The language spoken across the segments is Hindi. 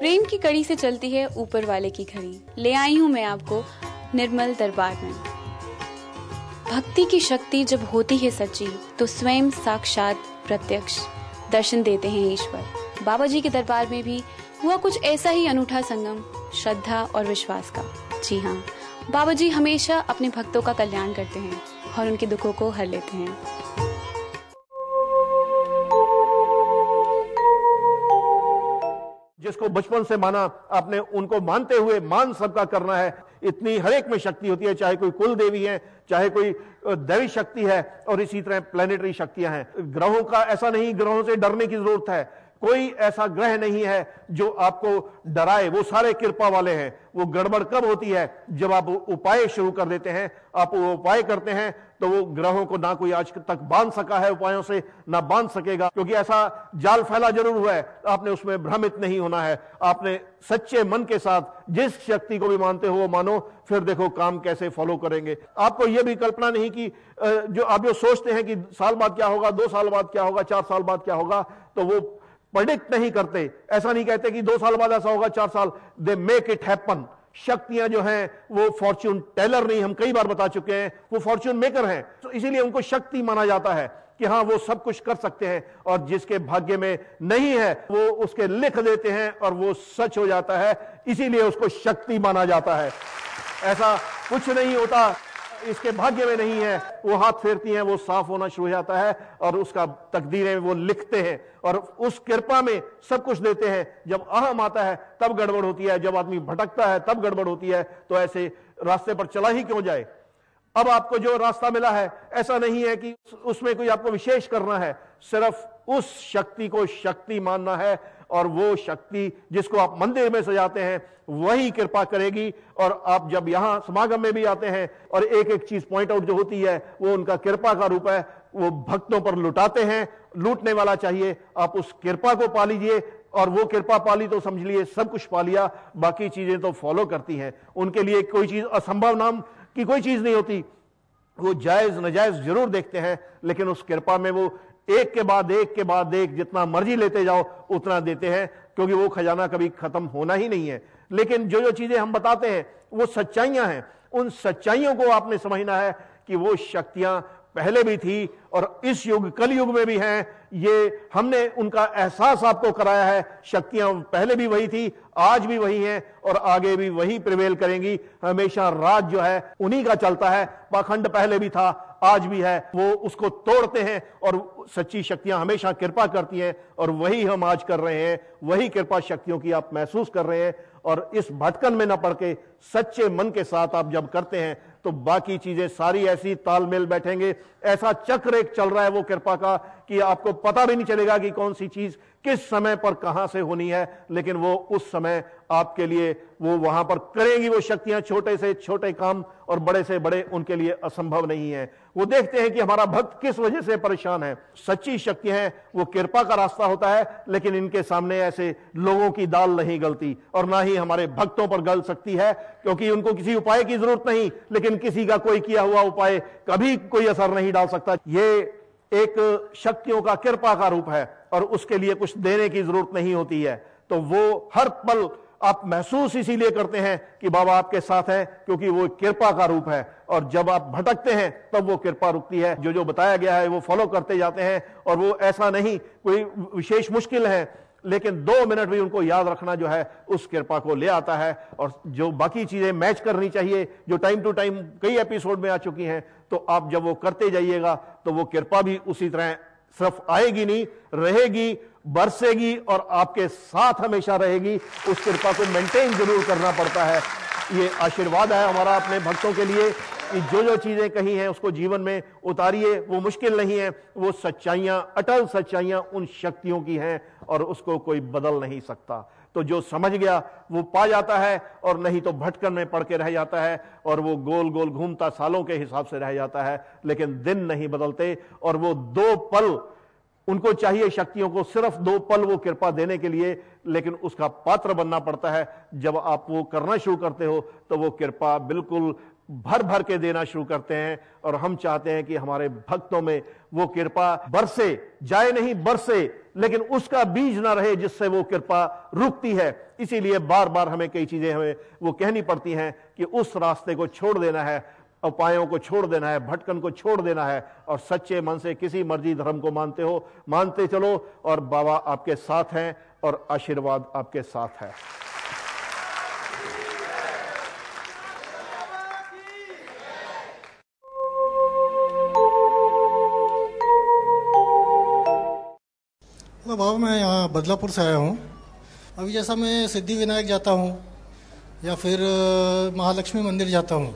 प्रेम की कड़ी से चलती है ऊपर वाले की घड़ी। ले आई हूँ मैं आपको निर्मल दरबार में। भक्ति की शक्ति जब होती है सच्ची तो स्वयं साक्षात प्रत्यक्ष दर्शन देते हैं ईश्वर। बाबा जी के दरबार में भी हुआ कुछ ऐसा ही अनूठा संगम श्रद्धा और विश्वास का। जी हाँ, बाबा जी हमेशा अपने भक्तों का कल्याण करते हैं और उनके दुखों को हर लेते हैं। जिसको बचपन से माना आपने, उनको मानते हुए मान सबका करना है। इतनी हर एक में शक्ति होती है, चाहे कोई कुल देवी है, चाहे कोई दैवी शक्ति है, और इसी तरह प्लेनेटरी शक्तियां हैं। ग्रहों का ऐसा नहीं, ग्रहों से डरने की जरूरत है। कोई ऐसा ग्रह नहीं है जो आपको डराए, वो सारे कृपा वाले हैं। वो गड़बड़ कब होती है? जब आप उपाय शुरू कर देते हैं, आप वो उपाय करते हैं तो वो ग्रहों को ना कोई आज तक बांध सका है उपायों से, ना बांध सकेगा, क्योंकि ऐसा जाल फैला जरूर हुआ है। आपने उसमें भ्रमित नहीं होना है। आपने सच्चे मन के साथ जिस शक्ति को भी मानते हो वो मानो, फिर देखो काम कैसे फॉलो करेंगे। आपको यह भी कल्पना नहीं कि जो आप जो सोचते हैं कि साल बाद क्या होगा, 2 साल बाद क्या होगा, 4 साल बाद क्या होगा, तो वो प्रेडिक्ट नहीं करते। ऐसा नहीं कहते कि 2 साल बाद ऐसा होगा, 4 साल, दे मेक इट हैपन। शक्तियां जो हैं वो फॉर्च्यून टेलर नहीं, हम कई बार बता चुके हैं, वो फॉर्च्यून मेकर हैं। तो इसीलिए उनको शक्ति माना जाता है कि हाँ वो सब कुछ कर सकते हैं, और जिसके भाग्य में नहीं है वो उसके लिख देते हैं और वो सच हो जाता है, इसीलिए उसको शक्ति माना जाता है। ऐसा कुछ नहीं होता इसके भाग्य में नहीं है, वो हाथ फेरती हैं, वो साफ होना शुरू हो जाता है और उसका तकदीरें वो लिखते हैं और उस कृपा में सब कुछ देते हैं। जब अहम आता है तब गड़बड़ होती है, जब आदमी भटकता है तब गड़बड़ होती है। तो ऐसे रास्ते पर चला ही क्यों जाए? अब आपको जो रास्ता मिला है, ऐसा नहीं है कि उसमें कोई आपको विशेष करना है, सिर्फ उस शक्ति को शक्ति मानना है, और वो शक्ति जिसको आप मंदिर में सजाते हैं वही कृपा करेगी। और आप जब यहां समागम में भी आते हैं और एक एक चीज पॉइंट आउट जो होती है वो उनका कृपा का रूप है, वो भक्तों पर लुटाते हैं। लूटने वाला चाहिए, आप उस कृपा को पा लीजिए, और वो कृपा पाली तो समझ लिए सब कुछ पा लिया, बाकी चीजें तो फॉलो करती हैं। उनके लिए कोई चीज असंभव नाम की कोई चीज नहीं होती। वो जायज नजायज जरूर देखते हैं, लेकिन उस कृपा में वो एक के बाद एक जितना मर्जी लेते जाओ उतना देते हैं, क्योंकि वो खजाना कभी खत्म होना ही नहीं है। लेकिन जो जो चीजें हम बताते हैं वो सच्चाइयां हैं। उन सच्चाइयों को आपने समझना है कि वो शक्तियां पहले भी थी और इस युग कलयुग में भी हैं। ये हमने उनका एहसास आपको कराया है। शक्तियां पहले भी वही थी, आज भी वही हैं और आगे भी वही प्रिवेल करेंगी। हमेशा राज जो है उन्हीं का चलता है। पाखंड पहले भी था, आज भी है, वो उसको तोड़ते हैं और सच्ची शक्तियां हमेशा कृपा करती हैं, और वही हम आज कर रहे हैं। वही कृपा शक्तियों की आप महसूस कर रहे हैं, और इस भटकन में न पड़ के सच्चे मन के साथ आप जब करते हैं तो बाकी चीजें सारी ऐसी तालमेल बैठेंगे। ऐसा चक्र एक चल रहा है वो कृपा का कि आपको पता भी नहीं चलेगा कि कौन सी चीज किस समय पर कहां से होनी है, लेकिन वो उस समय आपके लिए वो वहां पर करेंगी। वो शक्तियां छोटे से छोटे काम और बड़े से बड़े उनके लिए असंभव नहीं है। वो देखते हैं कि हमारा भक्त किस वजह से परेशान है। सच्ची शक्ति है, वो कृपा का रास्ता होता है, लेकिन इनके सामने ऐसे लोगों की दाल नहीं गलती, और ना ही हमारे भक्तों पर गल सकती है, क्योंकि उनको किसी उपाय की जरूरत नहीं, लेकिन किसी का कोई किया हुआ उपाय कभी कोई असर नहीं डाल सकता। ये एक शक्तियों का कृपा का रूप है और उसके लिए कुछ देने की जरूरत नहीं होती है। तो वो हर पल आप महसूस इसीलिए करते हैं कि बाबा आपके साथ है, क्योंकि वो कृपा का रूप है। और जब आप भटकते हैं तब वो कृपा रुकती है। जो जो बताया गया है वो फॉलो करते जाते हैं, और वो ऐसा नहीं कोई विशेष मुश्किल है, लेकिन 2 मिनट भी उनको याद रखना जो है उस कृपा को ले आता है। और जो बाकी चीजें मैच करनी चाहिए, जो टाइम टू टाइम कई एपिसोड में आ चुकी हैं, तो आप जब वो करते जाइएगा तो वो कृपा भी उसी तरह सिर्फ आएगी नहीं, रहेगी, बरसेगी और आपके साथ हमेशा रहेगी। उस कृपा को मेंटेन जरूर करना पड़ता है। ये आशीर्वाद है हमारा अपने भक्तों के लिए कि जो जो चीजें कही हैं उसको जीवन में उतारिए। वो मुश्किल नहीं है, वो सच्चाइयां, अटल सच्चाइयां उन शक्तियों की हैं और उसको कोई बदल नहीं सकता। तो जो समझ गया वो पा जाता है, और नहीं तो भटकन में पड़ के रह जाता है, और वो गोल गोल घूमता सालों के हिसाब से रह जाता है, लेकिन दिन नहीं बदलते। और वो 2 पल उनको चाहिए, शक्तियों को सिर्फ 2 पल वो कृपा देने के लिए, लेकिन उसका पात्र बनना पड़ता है। जब आप वो करना शुरू करते हो तो वो कृपा बिल्कुल भर भर के देना शुरू करते हैं। और हम चाहते हैं कि हमारे भक्तों में वो कृपा बरसे, जाए नहीं बरसे, लेकिन उसका बीज ना रहे जिससे वो कृपा रुकती है। इसीलिए बार बार हमें कई चीजें हमें वो कहनी पड़ती हैं कि उस रास्ते को छोड़ देना है, उपायों को छोड़ देना है, भटकन को छोड़ देना है और सच्चे मन से किसी मर्जी धर्म को मानते हो मानते चलो और बाबा आपके साथ हैं और आशीर्वाद आपके साथ है। तो बाबा मैं यहाँ बदलापुर से आया हूँ। अभी जैसा मैं सिद्धि विनायक जाता हूँ या फिर महालक्ष्मी मंदिर जाता हूँ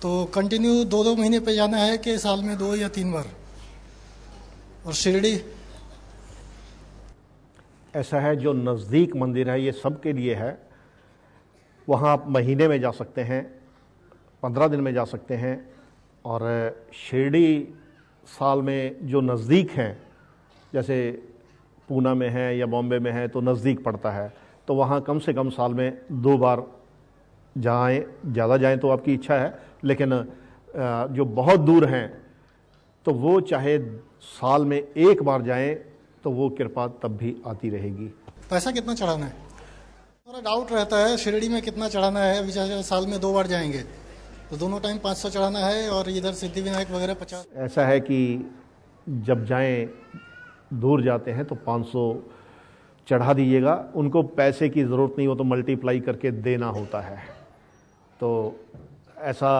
तो कंटिन्यू 2-2 महीने पे जाना है कि साल में 2 या 3 बार। और शिरडी ऐसा है, जो नज़दीक मंदिर है ये सबके लिए है। वहाँ आप महीने में जा सकते हैं, 15 दिन में जा सकते हैं। और शिरडी साल में जो नज़दीक हैं, जैसे पूना में है या बॉम्बे में है तो नज़दीक पड़ता है, तो वहाँ कम से कम साल में 2 बार जाएं। ज़्यादा जाएं तो आपकी इच्छा है, लेकिन जो बहुत दूर हैं तो वो चाहे साल में 1 बार जाएं तो वो कृपा तब भी आती रहेगी। पैसा कितना चढ़ाना है? थोड़ा डाउट रहता है शिरडी में कितना चढ़ाना है। अभी जैसे साल में 2 बार जाएंगे तो दोनों टाइम 500 चढ़ाना है और इधर सिद्धि विनायक वगैरह 50। ऐसा है कि जब जाएं, दूर जाते हैं तो 500 चढ़ा दीजिएगा। उनको पैसे की ज़रूरत नहीं हो तो मल्टीप्लाई करके देना होता है। तो ऐसा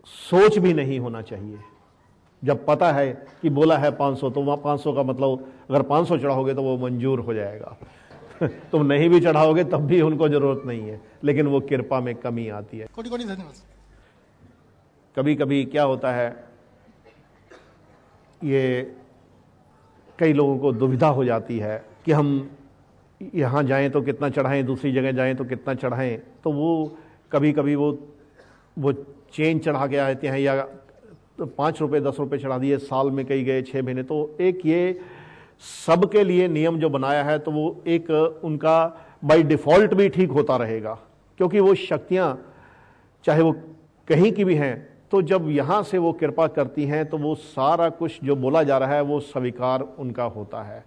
सोच भी नहीं होना चाहिए। जब पता है कि बोला है 500 तो वहाँ 500 का मतलब अगर 500 चढ़ाओगे तो वो मंजूर हो जाएगा। तुम नहीं भी चढ़ाओगे तब भी उनको ज़रूरत नहीं है, लेकिन वो कृपा में कमी आती है। कोटि कोटि धन्यवाद। कभी कभी क्या होता है, ये कई लोगों को दुविधा हो जाती है कि हम यहाँ जाएं तो कितना चढ़ाएं, दूसरी जगह जाएं तो कितना चढ़ाएं। तो वो कभी कभी वो चेन चढ़ा के आते हैं या 5 रुपये 10 रुपये चढ़ा दिए, साल में कई गए 6 महीने। तो एक ये सबके लिए नियम जो बनाया है तो वो एक उनका बाय डिफ़ॉल्ट भी ठीक होता रहेगा, क्योंकि वो शक्तियाँ चाहे वो कहीं की भी हैं तो जब यहाँ से वो कृपा करती हैं तो वो सारा कुछ जो बोला जा रहा है वो स्वीकार उनका होता है,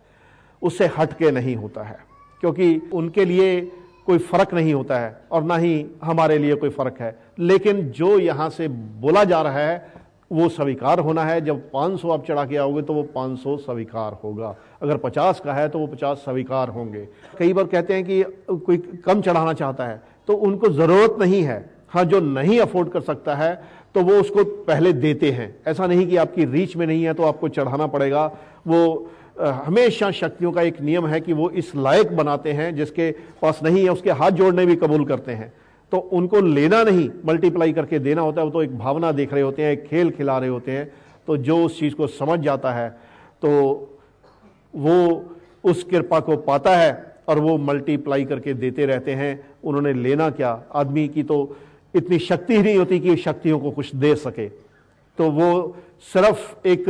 उससे हट के नहीं होता है। क्योंकि उनके लिए कोई फ़र्क नहीं होता है और ना ही हमारे लिए कोई फ़र्क है, लेकिन जो यहाँ से बोला जा रहा है वो स्वीकार होना है। जब 500 आप चढ़ा के आओगे तो वो 500 स्वीकार होगा, अगर 50 का है तो वो 50 स्वीकार होंगे। कई बार कहते हैं कि कोई कम चढ़ाना चाहता है तो उनको ज़रूरत नहीं है। हाँ, जो नहीं अफोर्ड कर सकता है तो वो उसको पहले देते हैं। ऐसा नहीं कि आपकी रीच में नहीं है तो आपको चढ़ाना पड़ेगा। वो हमेशा शक्तियों का एक नियम है कि वो इस लायक बनाते हैं, जिसके पास नहीं है उसके हाथ जोड़ने भी कबूल करते हैं। तो उनको लेना नहीं, मल्टीप्लाई करके देना होता है। वो तो एक भावना देख रहे होते हैं, एक खेल खिला रहे होते हैं। तो जो उस चीज़ को समझ जाता है तो वो उस कृपा को पाता है और वो मल्टीप्लाई करके देते रहते हैं। उन्होंने लेना क्या, आदमी की तो इतनी शक्ति ही नहीं होती कि शक्तियों को कुछ दे सके। तो वो सिर्फ एक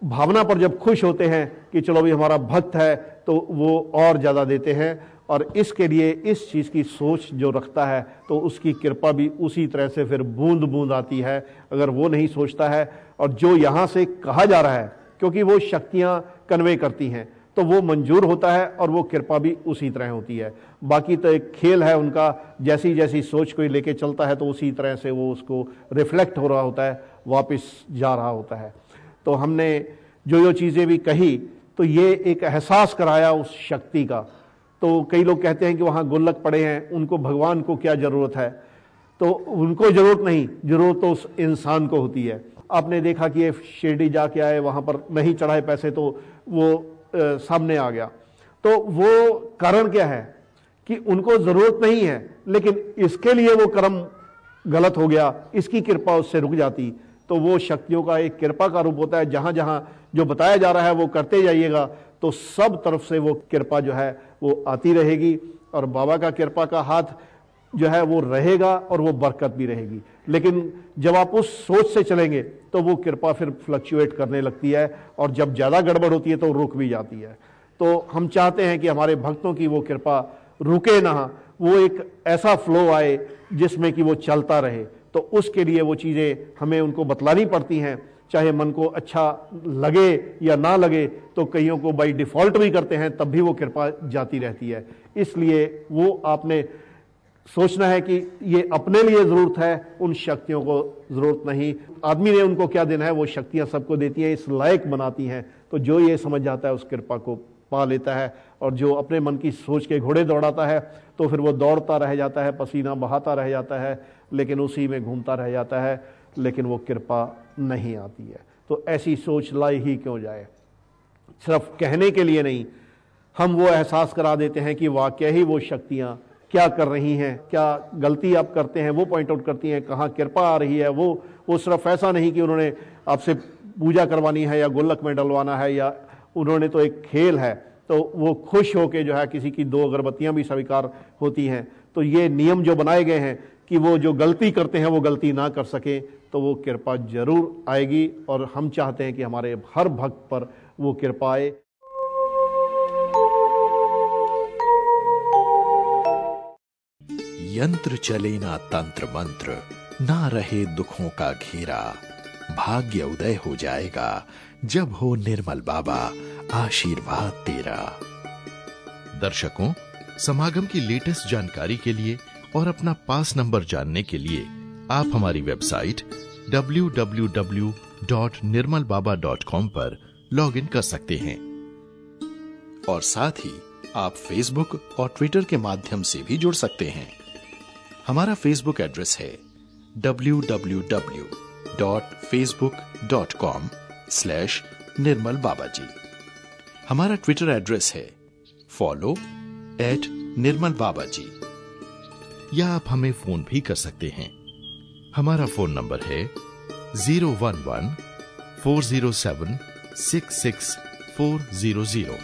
भावना पर जब खुश होते हैं कि चलो भी हमारा भक्त है तो वो और ज़्यादा देते हैं। और इसके लिए इस चीज़ की सोच जो रखता है तो उसकी कृपा भी उसी तरह से फिर बूंद बूंद आती है। अगर वो नहीं सोचता है और जो यहाँ से कहा जा रहा है, क्योंकि वो शक्तियाँ कन्वे करती हैं, तो वो मंजूर होता है और वो कृपा भी उसी तरह होती है। बाकी तो एक खेल है उनका, जैसी जैसी सोच कोई लेके चलता है तो उसी तरह से वो उसको रिफ्लेक्ट हो रहा होता है, वापस जा रहा होता है। तो हमने जो चीज़ें भी कही तो ये एक एहसास कराया उस शक्ति का। तो कई लोग कहते हैं कि वहाँ गुल्लक पड़े हैं, उनको भगवान को क्या ज़रूरत है। तो उनको ज़रूरत नहीं, ज़रूरत तो उस इंसान को होती है। आपने देखा कि ये शिरडी जाके आए, वहाँ पर नहीं चढ़ाए पैसे तो वो सामने आ गया। तो वो कारण क्या है कि उनको ज़रूरत नहीं है, लेकिन इसके लिए वो कर्म गलत हो गया, इसकी कृपा उससे रुक जाती। तो वो शक्तियों का एक कृपा का रूप होता है। जहाँ जहाँ जो बताया जा रहा है वो करते जाइएगा तो सब तरफ से वो कृपा जो है वो आती रहेगी और बाबा का कृपा का हाथ जो है वो रहेगा और वो बरकत भी रहेगी। लेकिन जब आप उस सोच से चलेंगे तो वो कृपा फिर फ्लक्चुएट करने लगती है और जब ज़्यादा गड़बड़ होती है तो रुक भी जाती है। तो हम चाहते हैं कि हमारे भक्तों की वो कृपा रुके ना, वो एक ऐसा फ्लो आए जिसमें कि वो चलता रहे। तो उसके लिए वो चीज़ें हमें उनको बतलानी पड़ती हैं, चाहे मन को अच्छा लगे या ना लगे, तो कईयों को बाई डिफॉल्ट भी करते हैं, तब भी वो कृपा जाती रहती है। इसलिए वो आपने सोचना है कि ये अपने लिए जरूरत है, उन शक्तियों को जरूरत नहीं। आदमी ने उनको क्या देना है, वो शक्तियां सबको देती हैं, इस लायक बनाती हैं। तो जो ये समझ जाता है उस कृपा को पा लेता है, और जो अपने मन की सोच के घोड़े दौड़ाता है तो फिर वो दौड़ता रह जाता है, पसीना बहाता रह जाता है, लेकिन उसी में घूमता रह जाता है, लेकिन वो कृपा नहीं आती है। तो ऐसी सोच लाई ही क्यों जाए। सिर्फ कहने के लिए नहीं, हम वो एहसास करा देते हैं कि वाकई ही वो शक्तियां क्या कर रही हैं, क्या गलती आप करते हैं वो पॉइंट आउट करती हैं, कहाँ कृपा आ रही है। वो सिर्फ ऐसा नहीं कि उन्होंने आपसे पूजा करवानी है या गुल्लक में डलवाना है, या उन्होंने तो एक खेल है, तो वो खुश होके जो है किसी की 2 अगरबत्तियां भी स्वीकार होती हैं। तो ये नियम जो बनाए गए हैं कि वो जो गलती करते हैं वो गलती ना कर सकें, तो वो कृपा जरूर आएगी, और हम चाहते हैं कि हमारे हर भक्त पर वो कृपा आए। यंत्र चले ना तंत्र मंत्र, ना रहे दुखों का घेरा, भाग्य उदय हो जाएगा जब हो निर्मल बाबा आशीर्वाद तेरा। दर्शकों, समागम की लेटेस्ट जानकारी के लिए और अपना पास नंबर जानने के लिए आप हमारी वेबसाइट www.nirmalbaba.com पर लॉगिन कर सकते हैं, और साथ ही आप फेसबुक और ट्विटर के माध्यम से भी जुड़ सकते हैं। हमारा फेसबुक एड्रेस है www.facebook.com/निर्मलबाबाजी। हमारा ट्विटर एड्रेस है follow@निर्मलबाबाजी, या आप हमें फोन भी कर सकते हैं। हमारा फोन नंबर है 011-407-66400।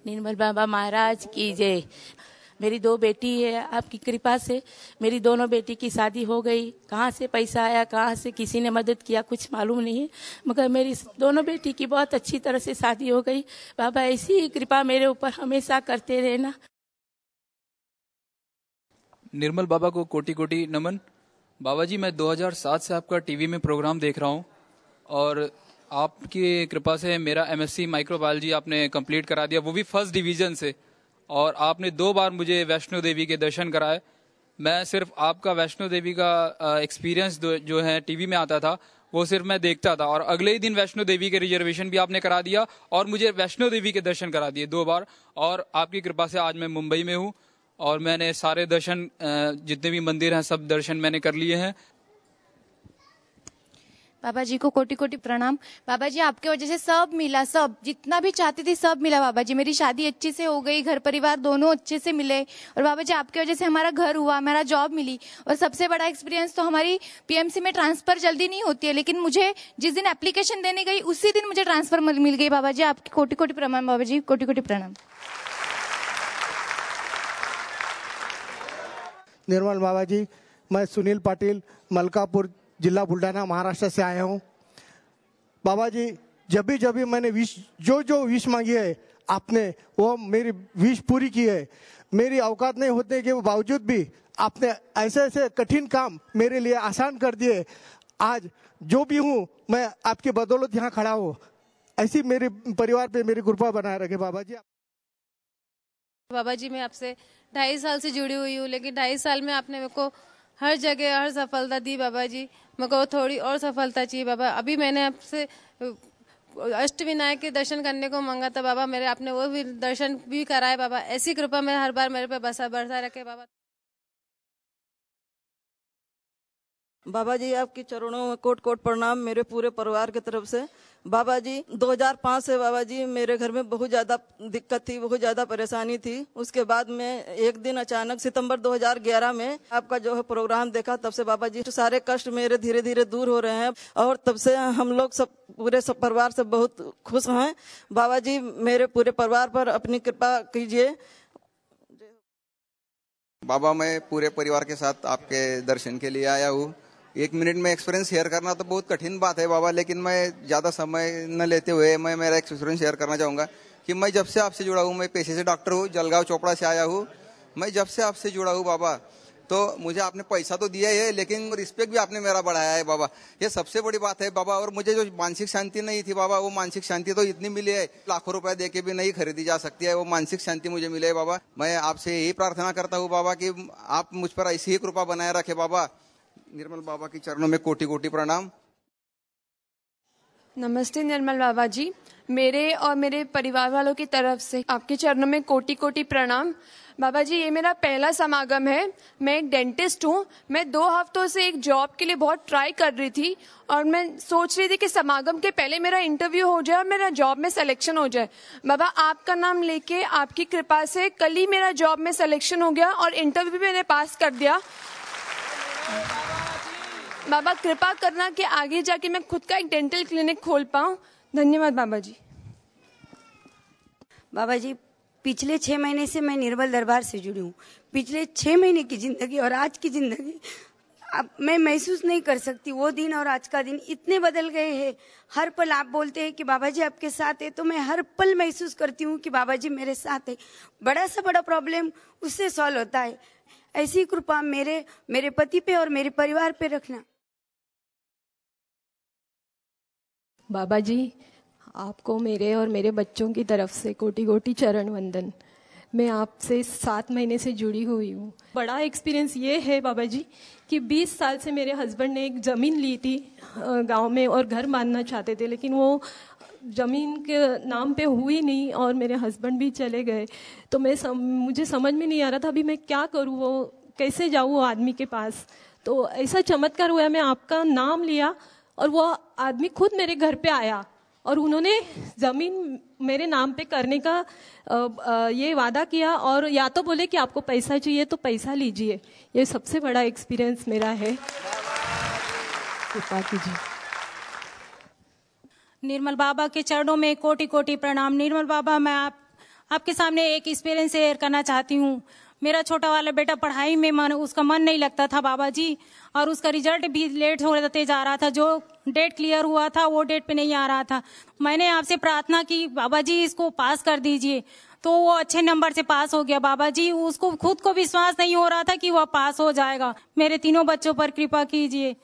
निर्मल बाबा महाराज की जय। मेरी 2 बेटी है, आपकी कृपा से मेरी दोनों बेटी की शादी हो गई। कहाँ से पैसा आया, कहाँ से किसी ने मदद किया, कुछ मालूम नहीं है, मगर मेरी दोनों बेटी की बहुत अच्छी तरह से शादी हो गई। बाबा ऐसी ही कृपा मेरे ऊपर हमेशा करते रहना। निर्मल बाबा को कोटि कोटि नमन। बाबा जी, मैं 2007 से आपका टीवी में प्रोग्राम देख रहा हूँ, और आपकी कृपा से मेरा MSc माइक्रोबायोलॉजी आपने कंप्लीट करा दिया, वो भी फर्स्ट डिवीजन से। और आपने 2 बार मुझे वैष्णो देवी के दर्शन कराए। मैं सिर्फ आपका वैष्णो देवी का एक्सपीरियंस जो है टीवी में आता था, वो सिर्फ मैं देखता था, और अगले ही दिन वैष्णो देवी के रिजर्वेशन भी आपने करा दिया, और मुझे वैष्णो देवी के दर्शन करा दिए 2 बार। और आपकी कृपा से आज मैं मुंबई में हूँ, और मैंने सारे दर्शन, जितने भी मंदिर हैं सब दर्शन मैंने कर लिए हैं। बाबा जी को कोटि कोटि प्रणाम। बाबा जी, आपके वजह से सब मिला, सब जितना भी चाहती थी सब मिला। बाबा जी, मेरी शादी अच्छे से हो गई, घर परिवार दोनों अच्छे से मिले, और बाबा जी आपके वजह से हमारा घर हुआ, हमारा जॉब मिली। और सबसे बड़ा एक्सपीरियंस तो हमारी PMC में ट्रांसफर जल्दी नहीं होती है, लेकिन मुझे जिस दिन एप्लीकेशन देने गई उसी दिन मुझे ट्रांसफर मिल गई। बाबा जी आपकी कोटि कोटि प्रणाम। बाबा जी कोटि कोटि प्रणाम। निर्मल बाबा जी, मैं सुनील पाटिल, मलकापुर जिला बुल्ढाना, महाराष्ट्र से आया हूँ। बाबा जी, जब भी मैंने जो विश मांगी है आपने वो मेरी विश पूरी की है। मेरी औकात नहीं होने के बावजूद भी आपने ऐसे कठिन काम मेरे लिए आसान कर दिए। आज जो भी हूँ मैं आपकी बदौलत यहाँ खड़ा हूँ। ऐसी मेरे परिवार पे मेरी कृपा बनाए रखे बाबा जी। बाबा जी, मैं आपसे 2.5 साल से जुड़ी हुई हूँ, लेकिन 2.5 साल में आपने मेरे को हर जगह हर सफलता दी। बाबा जी, मेरे को थोड़ी और सफलता चाहिए बाबा। अभी मैंने आपसे अष्टविनायक के दर्शन करने को मांगा था बाबा, मेरे आपने वो भी दर्शन भी कराए बाबा। ऐसी कृपा मैं हर बार मेरे पे बरसा रखे बाबा। बाबा जी, आपकी चरणों में कोट कोट प्रणाम मेरे पूरे परिवार की तरफ से। बाबा जी, 2005 से बाबा जी मेरे घर में बहुत ज़्यादा दिक्कत थी, बहुत ज़्यादा परेशानी थी। उसके बाद में एक दिन अचानक सितंबर 2011 में आपका जो है प्रोग्राम देखा, तब से बाबा जी सारे कष्ट मेरे धीरे धीरे दूर हो रहे हैं, और तब से हम लोग सब पूरे सब परिवार से बहुत खुश हैं। बाबा जी, मेरे पूरे परिवार पर अपनी कृपा कीजिए। बाबा, मैं पूरे परिवार के साथ आपके दर्शन के लिए आया हूँ। 1 मिनट में एक्सपीरियंस शेयर करना तो बहुत कठिन बात है बाबा, लेकिन मैं ज़्यादा समय न लेते हुए मैं मेरा एक्सपीरियंस शेयर करना चाहूँगा कि मैं जब से आपसे जुड़ा हूँ, मैं पेशे से डॉक्टर हूँ, जलगांव चोपड़ा से आया हूँ। मैं जब से आपसे जुड़ा हूँ बाबा, तो मुझे आपने पैसा तो दिया ही है, लेकिन रिस्पेक्ट भी आपने मेरा बढ़ाया है बाबा। ये सबसे बड़ी बात है बाबा। और मुझे जो मानसिक शांति नहीं थी बाबा, वो मानसिक शांति तो इतनी मिली है, लाखों रुपए देके भी नहीं खरीदी जा सकती है। वो मानसिक शांति मुझे मिले बाबा। मैं आपसे यही प्रार्थना करता हूँ बाबा कि आप मुझ पर ऐसी ही कृपा बनाए रखे बाबा। निर्मल बाबा के चरणों में कोटि कोटि प्रणाम। नमस्ते निर्मल बाबा जी, मेरे और मेरे परिवार वालों की तरफ से आपके चरणों में कोटि कोटि प्रणाम। बाबा जी, ये मेरा पहला समागम है। मैं एक डेंटिस्ट हूँ। मैं 2 हफ्तों से एक जॉब के लिए बहुत ट्राई कर रही थी और मैं सोच रही थी कि समागम के पहले मेरा इंटरव्यू हो जाए और मेरा जॉब में सिलेक्शन हो जाए। बाबा, आपका नाम लेके आपकी कृपा से कल ही मेरा जॉब में सिलेक्शन हो गया और इंटरव्यू भी मैंने पास कर दिया। बाबा, कृपा करना कि आगे जाके मैं खुद का एक डेंटल क्लिनिक खोल पाऊँ। धन्यवाद बाबा जी। बाबा जी, पिछले 6 महीने से मैं निर्मल दरबार से जुड़ी हूँ। पिछले 6 महीने की जिंदगी और आज की जिंदगी अब मैं महसूस नहीं कर सकती। वो दिन और आज का दिन इतने बदल गए हैं। हर पल आप बोलते हैं कि बाबा जी आपके साथ है, तो मैं हर पल महसूस करती हूँ कि बाबा जी मेरे साथ है। बड़ा सा बड़ा प्रॉब्लम उससे सॉल्व होता है। ऐसी कृपा मेरे पति पे और मेरे परिवार पे रखना। बाबा जी, आपको मेरे और मेरे बच्चों की तरफ से कोटि कोटि चरण वंदन। मैं आपसे 7 महीने से जुड़ी हुई हूँ। बड़ा एक्सपीरियंस ये है बाबा जी कि 20 साल से मेरे हस्बैंड ने एक ज़मीन ली थी गांव में और घर बांधना चाहते थे, लेकिन वो ज़मीन के नाम पे हुई नहीं और मेरे हस्बैंड भी चले गए। तो मुझे समझ में नहीं आ रहा था अभी मैं क्या करूँ, वो कैसे जाऊँ वो आदमी के पास। तो ऐसा चमत्कार हुआ, मैं आपका नाम लिया और वो आदमी खुद मेरे घर पे आया और उन्होंने ज़मीन मेरे नाम पे करने का ये वादा किया और या तो बोले कि आपको पैसा चाहिए तो पैसा लीजिए। ये सबसे बड़ा एक्सपीरियंस मेरा है। कृपा कीजिए। निर्मल बाबा के चरणों में कोटि कोटि प्रणाम। निर्मल बाबा, मैं आपके सामने एक एक्सपीरियंस शेयर करना चाहती हूँ। मेरा छोटा वाला बेटा पढ़ाई में उसका मन नहीं लगता था बाबा जी, और उसका रिजल्ट भी लेट होते जा रहा था। जो डेट क्लियर हुआ था वो डेट पे नहीं आ रहा था। मैंने आपसे प्रार्थना की, बाबा जी इसको पास कर दीजिए, तो वो अच्छे नंबर से पास हो गया बाबा जी। उसको खुद को विश्वास नहीं हो रहा था कि वह पास हो जाएगा। मेरे तीनों बच्चों पर कृपा कीजिए।